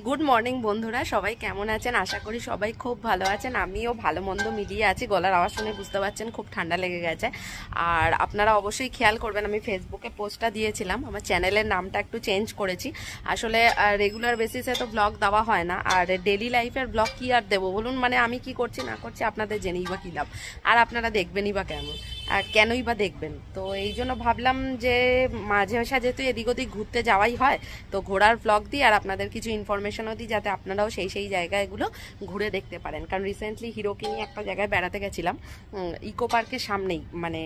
Good morning বন্ধুরা, সবাই কেমন আছেন? আশা করি সবাই খুব ভালো আছেন। আমিও ভালো মন্দ মিলিয়ে আছি। গলার আওয়াজ শুনে বুঝতে পারছেন খুব ঠান্ডা লেগে গেছে। আর আপনারা অবশ্যই খেয়াল করবেন, আমি ফেসবুকে পোস্টটা দিয়েছিলাম, আমার চ্যানেলের নামটা একটু চেঞ্জ করেছি। আসলে রেগুলার বেসিসে তো ব্লগ দেওয়া হয় না, আর ডেলি লাইফের ব্লগ কি আর দেবো বলুন? মানে আমি কি করছি না করছি আপনাদের জেনেই বা কী লাভ, আর আপনারা দেখবেনই বা কেমন, কেনই বা দেখবেন? তো এই জন্য ভাবলাম যে মাঝে মাঝে যেহেতু এদিক ওদিক ঘুরতে যাওয়াই হয়, তো ঘোরার ব্লগ দিই আর আপনাদের কিছু ইনফরমেশনও দিই, যাতে আপনারাও সেই জায়গাগুলো ঘুরে দেখতে পারেন। কারণ রিসেন্টলি হিরোকে নিয়ে একটা জায়গায় বেড়াতে গেছিলাম, ইকো পার্কের সামনেই, মানে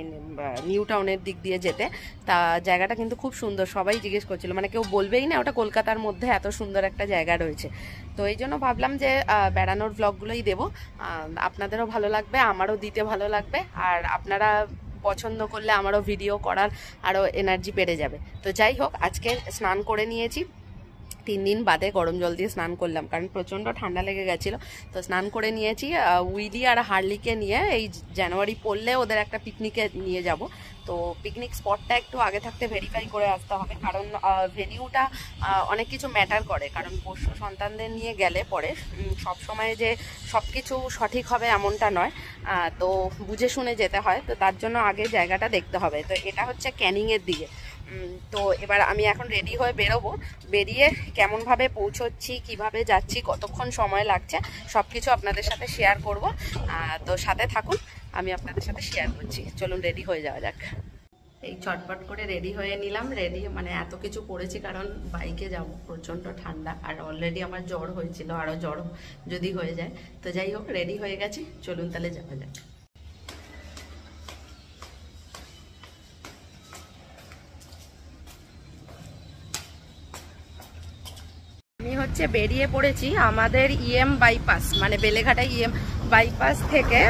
নিউ টাউনের দিক দিয়ে যেতে। তা জায়গাটা কিন্তু খুব সুন্দর, সবাই জিজ্ঞেস করছিল, মানে কেউ বলবেই না ওটা কলকাতার মধ্যে এত সুন্দর একটা জায়গা রয়েছে। তো এই জন্য ভাবলাম যে বেড়ানোর ব্লগগুলোই দেবো, আপনাদেরও ভালো লাগবে, আমারও দিতে ভালো লাগবে, আর আপনারা পছন্দ করলে আমারও ভিডিও করার আরও এনার্জি বেড়ে যাবে। তো যাই হোক, আজকে স্নান করে নিয়েছি, 3 দিন বাদে গরম জল দিয়ে স্নান করলাম, কারণ প্রচণ্ড ঠান্ডা লেগে গেছিলো। তো স্নান করে নিয়েছি। উইলি আর হার্লিকে নিয়ে এই জানুয়ারি পড়লে ওদের একটা পিকনিকে নিয়ে যাব। তো পিকনিক স্পটটা একটু আগে থাকতে ভেরিফাই করে আসতে হবে, কারণ ভেনিউটা অনেক কিছু ম্যাটার করে। কারণ পোষ্য সন্তানদের নিয়ে গেলে পরে সব সময় যে সব কিছু সঠিক হবে এমনটা নয়, তো বুঝে শুনে যেতে হয়। তো তার জন্য আগে জায়গাটা দেখতে হবে। তো এটা হচ্ছে ক্যানিংয়ের দিকে। তো এবার আমি এখন রেডি হয়ে বেরোবো। বেরিয়ে কেমনভাবে পৌঁছচ্ছি, কিভাবে যাচ্ছি, কতক্ষণ সময় লাগছে, সব কিছু আপনাদের সাথে শেয়ার করব। তো সাথে থাকুন, আমি আপনাদের সাথে শেয়ার করছি। চলুন রেডি হয়ে যাওয়া যাক। এই চটপট করে রেডি হয়ে নিলাম। রেডি মানে এত কিছু করেছি কারণ বাইকে যাব, প্রচণ্ড ঠান্ডা, আর অলরেডি আমার জ্বর হয়েছিল, আরও জ্বর যদি হয়ে যায়। তো যাই হোক, রেডি হয়ে গেছি, চলুন তাহলে যাওয়া যাক। আমি হচ্ছে বেরিয়ে পড়েছি আমাদের ইএম বাইপাস, মানে বেলেঘাটা ইএম বাইপাস থেকে,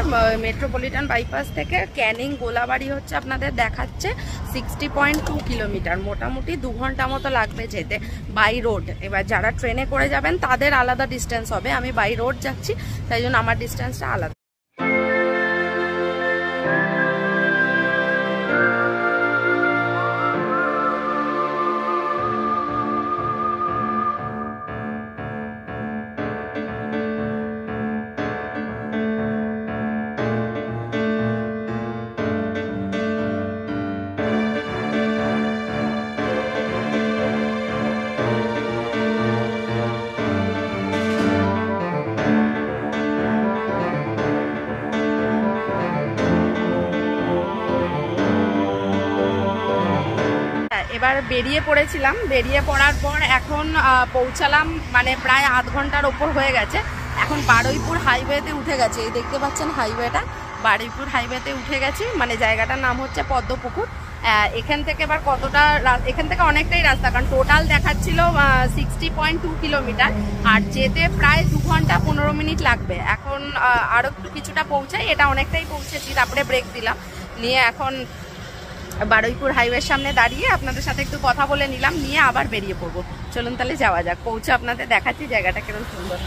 মেট্রোপলিটন বাইপাস থেকে ক্যানিং গোলাবাড়ি হচ্ছে আপনাদের দেখাচ্ছে 60.2 কিলোমিটার, মোটামুটি 2 ঘন্টা মতো লাগবে যেতে বাই রোড। এবার যারা ট্রেনে করে যাবেন তাদের আলাদা ডিস্টেন্স হবে, আমি বাই রোড যাচ্ছি, তাই জন্য আমার ডিস্টেন্সটা আলাদা। এবার বেরিয়ে পড়েছিলাম, বেরিয়ে পড়ার পর এখন পৌঁছালাম, মানে প্রায় আধ ঘন্টার ওপর হয়ে গেছে। এখন বারুইপুর হাইওয়েতে উঠে গেছে, এই দেখতে পাচ্ছেন হাইওয়েটা, বারুইপুর হাইওয়েতে উঠে গেছি। মানে জায়গাটার নাম হচ্ছে পদ্মপুকুর। এখান থেকে এবার কতটা, এখান থেকে অনেকটাই রাস্তা, কারণ টোটাল দেখাচ্ছিল 60.2 কিলোমিটার, আর যেতে প্রায় 2 ঘন্টা 15 মিনিট লাগবে। এখন আরও একটু কিছুটা পৌঁছাই, এটা অনেকটাই পৌঁছেছি, তারপরে ব্রেক দিলাম, নিয়ে এখন বারুইপুর হাইওয়ের সামনে দাঁড়িয়ে আপনাদের সাথে একটু কথা বলে নিলাম, নিয়ে আবার বেরিয়ে পড়বো। চলুন তাহলে যাওয়া যাক, পৌঁছে আপনাদের দেখাচ্ছি জায়গাটা কেমন সুন্দর।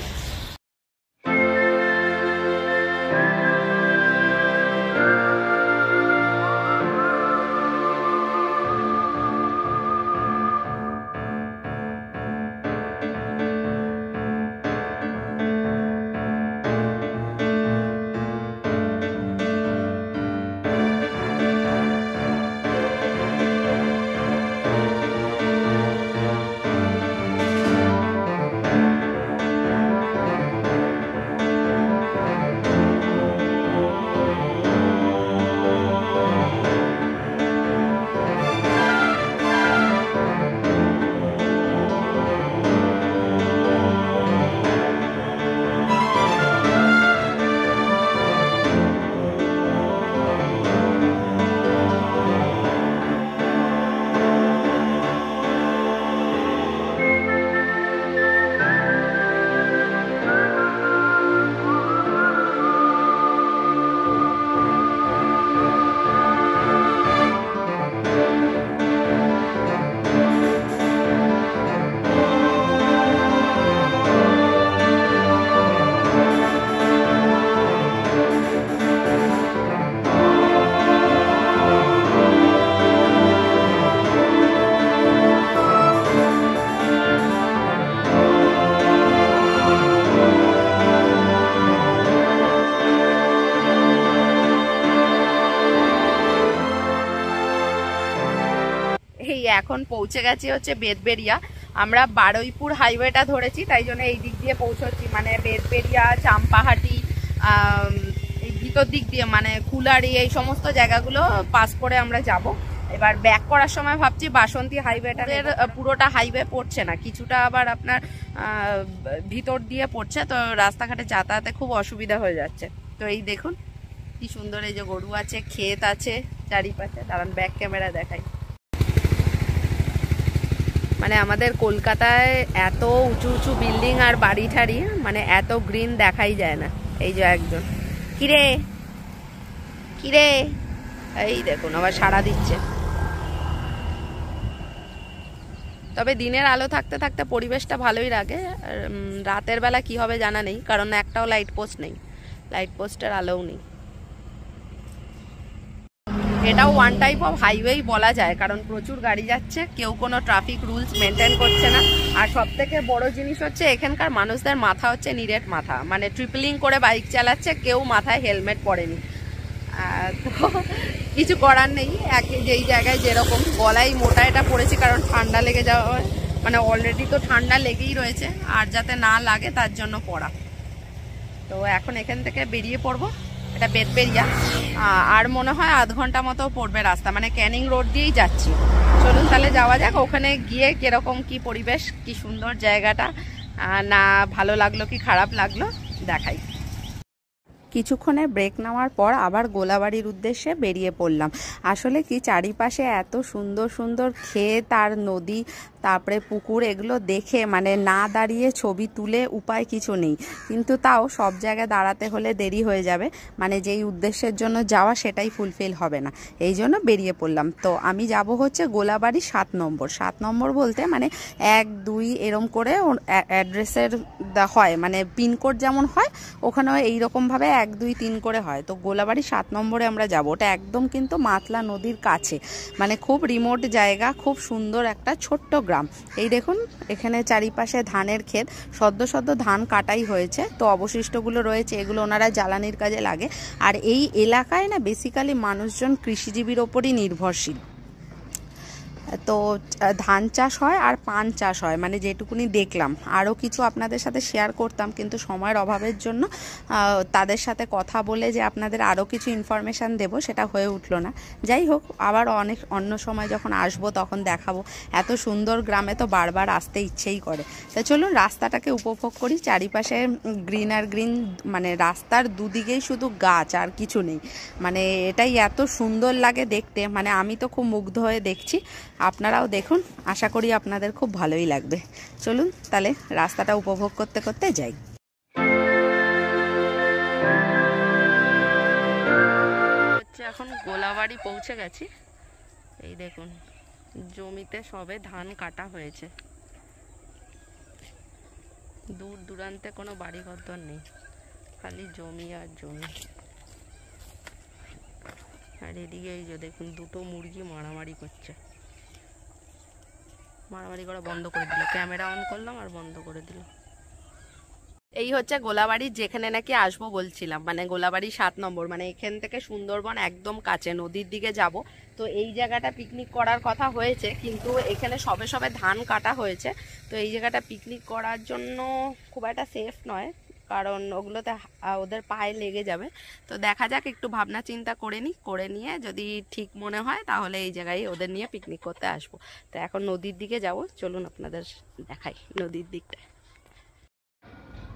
এখন পৌঁছে গেছি হচ্ছে বেদবেরিয়া। আমরা বারুইপুর হাইওয়েটা ধরেছি, তাই জন্য এই দিক দিয়ে পৌঁছচ্ছি, মানে বেদবেরিয়া, চাম্পাহাটি, এই ভিতর দিক দিয়ে মানে কুলারি, এই সমস্ত জায়গাগুলো পাস করে আমরা যাব। এবার ব্যাক করার সময় ভাবছি বাসন্তী হাইওয়েটা, পুরোটা হাইওয়ে পড়ছে না, কিছুটা আবার আপনার ভিতর দিয়ে পড়ছে, তো রাস্তাঘাটে যাতায়াতে খুব অসুবিধা হয়ে যাচ্ছে। তো এই দেখুন কি সুন্দর, এই যে গরু আছে, ক্ষেত আছে চারিপাশে। দাঁড়ান ব্যাক ক্যামেরা দেখাই। মানে আমাদের কলকাতায় এত উঁচু উঁচু বিল্ডিং আর বাড়ি ঠাড়ি, মানে এত গ্রিন দেখাই যায় না। এই যে একজন, কিরে কিরে, এই দেখুন আবার সাড়া দিচ্ছে। তবে দিনের আলো থাকতে থাকতে পরিবেশটা ভালোই লাগে। রাতের বেলা কি হবে জানা নেই, কারণ একটাও লাইট পোস্ট নেই, লাইট পোস্টের আলোও নেই। এটাও ওয়ান টাইপ অফ হাইওয়েই বলা যায়, কারণ প্রচুর গাড়ি যাচ্ছে, কেউ কোনো ট্রাফিক রুলস মেনটেন করছে না। আর সব থেকে বড় জিনিস হচ্ছে এখানকার মানুষদের মাথা হচ্ছে নিরেট মাথা, মানে ট্রিপলিং করে বাইক চালাচ্ছে, কেউ মাথায় হেলমেট পরেনি। তো কিছু করার নেই, একে যেই জায়গায় যেরকম, গলায় মোটা এটা পড়েছি কারণ ঠান্ডা লেগে যাওয়া, মানে অলরেডি তো ঠান্ডা লেগেই রয়েছে, আর যাতে না লাগে তার জন্য পড়া। তো এখন এখান থেকে বেরিয়ে পড়বো, এটা বেদবেরিয়া, আর মনে হয় আধ ঘন্টা মতো পড়বে রাস্তা, মানে ক্যানিং রোড দিয়েই যাচ্ছি। চলুন তাহলে যাওয়া যাক, ওখানে গিয়ে কিরকম কি পরিবেশ, কি সুন্দর জায়গাটা, না ভালো লাগলো কি খারাপ লাগলো দেখাই। কিছুক্ষণের ব্রেক নেওয়ার পর আবার গোলাবাড়ির উদ্দেশ্যে বেরিয়ে পড়লাম। আসলে কি চারিপাশে এত সুন্দর সুন্দর ক্ষেত আর নদী, তারপরে পুকুর, এগুলো দেখে মানে না দাঁড়িয়ে ছবি তুলে উপায় কিছু নেই, কিন্তু তাও সব জায়গায় দাঁড়াতে হলে দেরি হয়ে যাবে, মানে যেই উদ্দেশ্যের জন্য যাওয়া সেটাই ফুলফিল হবে না, এই জন্য বেরিয়ে পড়লাম। তো আমি যাব হচ্ছে গোলাবাড়ি 7 নম্বর। 7 নম্বর বলতে মানে 1 2 এরম করে অ্যাড্রেসের হয়, মানে পিনকোড যেমন হয় ওখানেও এইরকমভাবে 1 2 3 করে হয়। তো গোলাবাড়ি 7 নম্বরে আমরা যাব। ওটা একদম কিন্তু মাতলা নদীর কাছে, মানে খুব রিমোট জায়গা, খুব সুন্দর একটা ছোট্ট গ্রাম। এই দেখুন এখানে চারিপাশে ধানের ক্ষেত, সদ্য সদ্য ধান কাটাই হয়েছে, তো অবশিষ্টগুলো রয়েছে, এগুলো ওনারা জ্বালানির কাজে লাগে। আর এই এলাকায় না বেসিক্যালি মানুষজন কৃষিজীবীর ওপরই নির্ভরশীল। তো ধান চাষ হয় আর পান চাষ হয়, মানে যেটুকুনি দেখলাম। আরও কিছু আপনাদের সাথে শেয়ার করতাম, কিন্তু সময়ের অভাবের জন্য তাদের সাথে কথা বলে যে আপনাদের আরও কিছু ইনফরমেশান দেব সেটা হয়ে উঠলো না। যাই হোক, আবার অন্য সময় যখন আসবো তখন দেখাবো। এত সুন্দর গ্রামে তো বারবার আসতে ইচ্ছেই করে। তো চলুন রাস্তাটাকে উপভোগ করি। চারিপাশে গ্রিন আর গ্রিন, মানে রাস্তার দুদিকেই শুধু গাছ আর কিছু নেই, মানে এটাই এত সুন্দর লাগে দেখতে, মানে আমি তো খুব মুগ্ধ হয়ে দেখছি। আপনারাও দেখুন, আশা করি আপনাদের খুব ভালোই লাগবে। চলুন তাহলে রাস্তাটা উপভোগ করতে করতে যাই। এখন গোলাবাড়ি পৌঁছে গেছি। এই দেখুন জমিতে সবে ধান কাটা হয়েছে, দূর দূরান্তে কোনো বাড়িঘর নেই, খালি জমি আর জমি। আর এদিকে এই যে দেখুন দুটো মুরগি মারামারি করছে, মারামারি করা বন্ধ করে দিল, ক্যামেরা অন করলাম আর বন্ধ করে দিল। এই হচ্ছে গোলাবাড়ি, যেখানে নাকি আসবো বলছিলাম, মানে গোলাবাড়ি 7 নম্বর, মানে এখান থেকে সুন্দরবন একদম কাছে, নদীর দিকে যাব। তো এই জায়গাটা পিকনিক করার কথা হয়েছে, কিন্তু এখানে সবে সবে ধান কাটা হয়েছে, তো এই জায়গাটা পিকনিক করার জন্য খুব একটা সেফ নয়, কারণ ওগুলোতে ওদের পায়ে লেগে যাবে। তো দেখা যাক, একটু ভাবনা চিন্তা করে নিয়ে যদি ঠিক মনে হয় তাহলে এই জায়গায় ওদের নিয়ে পিকনিক করতে আসবো। তো এখন নদীর দিকে যাব, চলুন আপনাদের দেখাই নদীর দিকটা।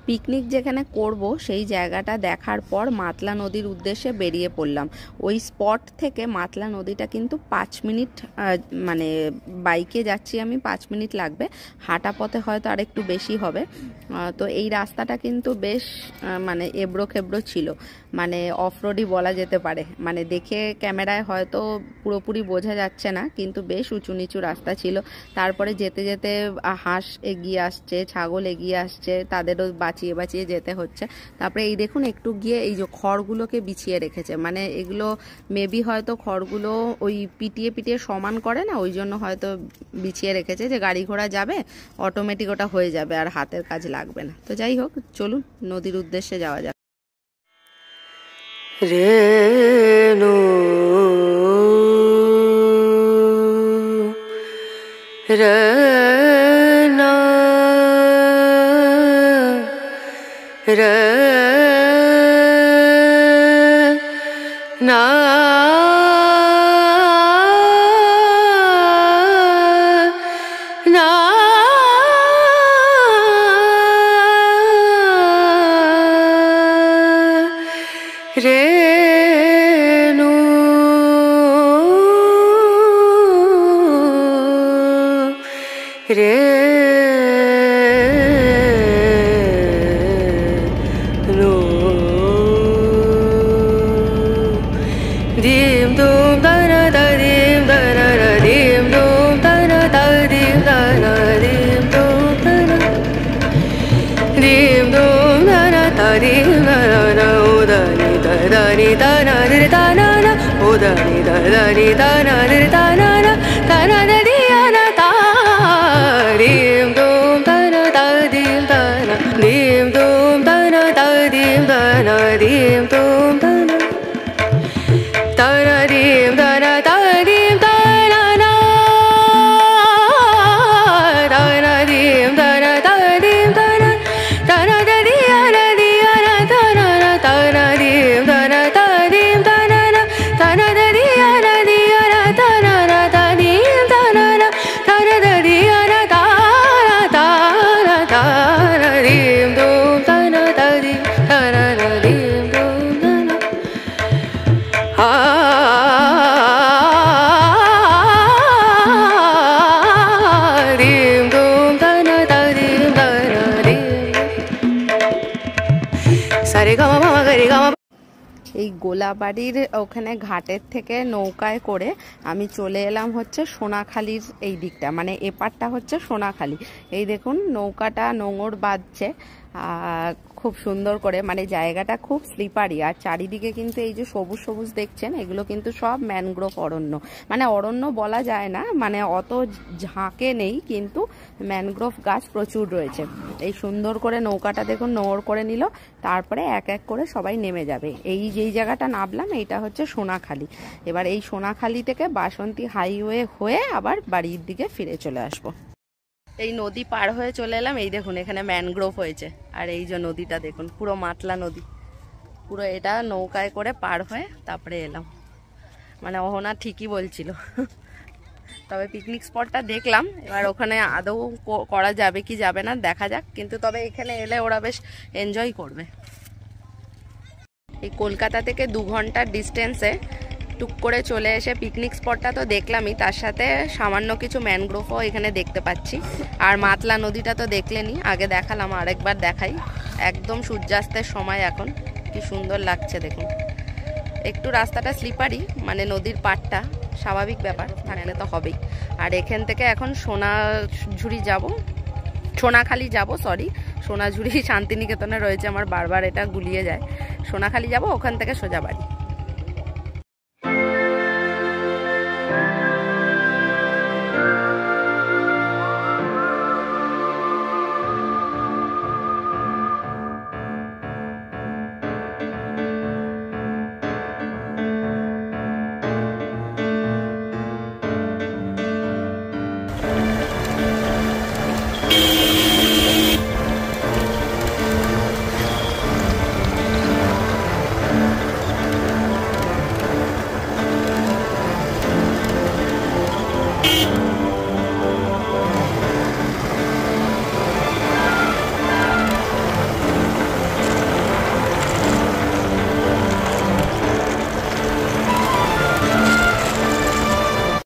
পিকনিক যেখানে করব সেই জায়গাটা দেখার পর মাতলা নদীর উদ্দেশ্যে বেরিয়ে পড়লাম। ওই স্পট থেকে মাতলা নদীটা কিন্তু 5 মিনিট, মানে বাইকে যাচ্ছি আমি, 5 মিনিট লাগবে, হাঁটা পথে হয়তো আর একটু বেশি হবে। তো এই রাস্তাটা কিন্তু বেশ মানে এবড়ো খেবড়ো ছিল, মানে অফরোডই বলা যেতে পারে, মানে দেখে ক্যামেরায় হয়তো পুরোপুরি বোঝা যাচ্ছে না, কিন্তু বেশ উঁচু নিচু রাস্তা ছিল। তারপরে যেতে যেতে হাঁস এগিয়ে আসছে, ছাগল এগিয়ে আসছে, তাদেরও বাঁচিয়ে বাঁচিয়ে যেতে হচ্ছে। তারপরে এই দেখুন একটু গিয়ে এই যে খড়গুলোকে বিছিয়ে রেখেছে, মানে এগুলো মেবি হয়তো খড়গুলো ওই পিটিয়ে পিটিয়ে সমান করে না, ওই জন্য হয়তো বিছিয়ে রেখেছে, যে গাড়ি ঘোড়া যাবে অটোমেটিক ওটা হয়ে যাবে আর হাতের কাজ লাগবে না। তো যাই হোক, চলুন নদীর উদ্দেশ্যে যাওয়া যাক। রেণু रना रना ना रेनु रे नो दीम दूम दना दीम दना दीम दूम दना दीम दना दीम दूम दना दीम दूम दना दीम दना उदानी ददानी दना दना उदानी ददानी दना दना दना ददियाना dim dum dana da dim dana dim dum dana da dim dana dim dum dana dana dim dana da dim dana na dana dim dana da dim dana dana da diyana diyana dana dana dim dana da dim dana dana da diyana diyana dana da dim dana dana da diyana dim dum dana da dim dana dim dum dana dim dum dana da dim dana dim sare ga ma ma ga re ga ma। এই গোলাবাড়ির ওখানে ঘাটের থেকে নৌকায় করে আমি চলে এলাম হচ্ছে সোনাখালীর এই দিকটা, মানে এপারটা হচ্ছে সোনাখালী। এই দেখুন নৌকাটা নোঙর বাঁধছে খুব সুন্দর করে, মানে জায়গাটা খুব স্লিপারি। আর চারিদিকে কিন্তু এই যে সবুজ সবুজ দেখছেন এগুলো কিন্তু সব ম্যানগ্রোভ অরণ্য, মানে অরণ্য বলা যায় না, মানে অত ঝাঁকে নেই কিন্তু ম্যানগ্রোভ গাছ প্রচুর রয়েছে। এই সুন্দর করে নৌকাটা দেখুন নোঙর করে নিল, তারপরে এক এক করে সবাই নেমে যাবে। এই যেই জায়গাটা নামলাম এইটা হচ্ছে সোনাখালী। এবার এই সোনাখালী থেকে বাসন্তী হাইওয়ে হয়ে আবার বাড়ির দিকে ফিরে চলে আসবো। এই নদী পার হয়ে চলে এলাম, এই দেখুন এখানে ম্যানগ্রোভ হয়েছে। আর এই যে নদীটা দেখুন পুরো মাতলা নদী, পুরো এটা নৌকায় করে পার হয়ে তারপরে এলাম। মানে অহনা ঠিকই বলছিল। তবে পিকনিক স্পটটা দেখলাম, এবার ওখানে আদৌ করা যাবে কি যাবে না দেখা যাক, কিন্তু তবে এখানে এলে ওরা বেশ এনজয় করবে। এই কলকাতা থেকে 2 ঘন্টার ডিস্টেন্সে টুক করে চলে এসে পিকনিক স্পটটা তো দেখলামই, তার সাথে সামান্য কিছু ম্যানগ্রোভও এখানে দেখতে পাচ্ছি। আর মাতলা নদীটা তো দেখলেনই, আগে দেখালাম, আরেকবার দেখাই। একদম সূর্যাস্তের সময় এখন, কি সুন্দর লাগছে দেখুন। একটু রাস্তাটা স্লিপারি, মানে নদীর পাড়টা, স্বাভাবিক ব্যাপার, থাকলে তো হবেই। আর এখান থেকে এখন সোনাঝুরি যাব, সোনাখালী যাব, সরি সোনাঝুরি শান্তিনিকেতনে রয়েছে, আমার বারবার এটা গুলিয়ে যায়। সোনাখালী যাব, ওখান থেকে সোজা বাড়ি।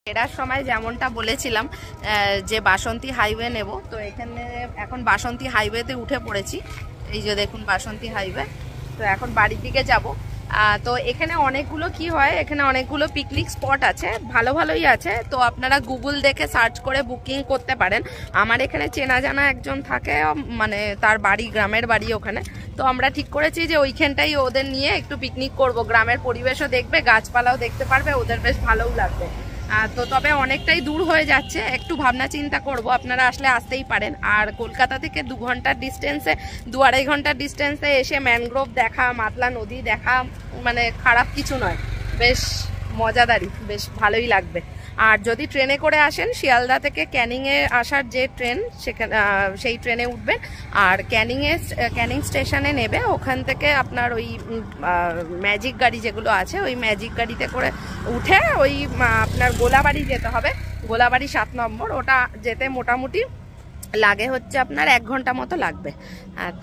ফেরার সময় যেমনটা বলেছিলাম যে বাসন্তী হাইওয়ে নেব, তো এখানে এখন বাসন্তী হাইওয়েতে উঠে পড়েছি। এই যে দেখুন বাসন্তী হাইওয়ে, তো এখন বাড়ির দিকে যাব। তো এখানে অনেকগুলো কি হয়, এখানে অনেকগুলো পিকনিক স্পট আছে, ভালো ভালোই আছে। তো আপনারা গুগল দেখে সার্চ করে বুকিং করতে পারেন। আমার এখানে চেনা জানা একজন থাকে, মানে তার বাড়ি, গ্রামের বাড়ি ওখানে। তো আমরা ঠিক করেছি যে ওইখানটাই ওদের নিয়ে একটু পিকনিক করব, গ্রামের পরিবেশও দেখবে, গাছপালাও দেখতে পারবে, ওদের বেশ ভালোও লাগবে। তো তবে অনেকটাই দূর হয়ে যাচ্ছে, একটু ভাবনা চিন্তা করব। আপনারা আসলে আসতেই পারেন। আর কলকাতা থেকে 2 ঘন্টার ডিস্টেন্সে, 2-2.5 ঘন্টার ডিস্টেন্সে এসে ম্যানগ্রোভ দেখা, মাতলা নদী দেখা মানে খারাপ কিছু নয়, বেশ মজাদারি, বেশ ভালোই লাগবে। আর যদি ট্রেনে করে আসেন, শিয়ালদা থেকে ক্যানিংয়ে আসার যে ট্রেন সেখানে সেই ট্রেনে উঠবেন, আর ক্যানিং স্টেশনে নেবে। ওখান থেকে আপনার ওই ম্যাজিক গাড়ি যেগুলো আছে ওই ম্যাজিক গাড়িতে করে উঠে ওই আপনার গোলাবাড়ি যেতে হবে। গোলাবাড়ি 7 নম্বর, ওটা যেতে মোটামুটি লাগে হচ্ছে আপনার 1 ঘন্টা মতো লাগবে।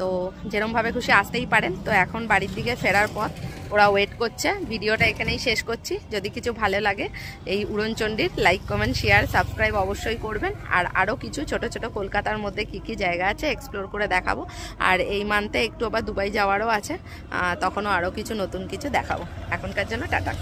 তো যেরমভাবে খুশি আসতেই পারেন। তো এখন বাড়ির দিকে ফেরার পথ, ওরা ওয়েট করছে। ভিডিওটা এখানেই শেষ করছি। যদি কিছু ভালো লাগে এই উড়নচণ্ডীর, লাইক কমেন্ট শেয়ার সাবস্ক্রাইব অবশ্যই করবেন। আর আরও কিছু ছোট ছোট কলকাতার মধ্যে কি কি জায়গা আছে এক্সপ্লোর করে দেখাবো। আর এই মান্থে একটু আবার দুবাই যাওয়ারও আছে, তখনও আরও কিছু নতুন কিছু দেখাবো। এখনকার জন্য টাটা।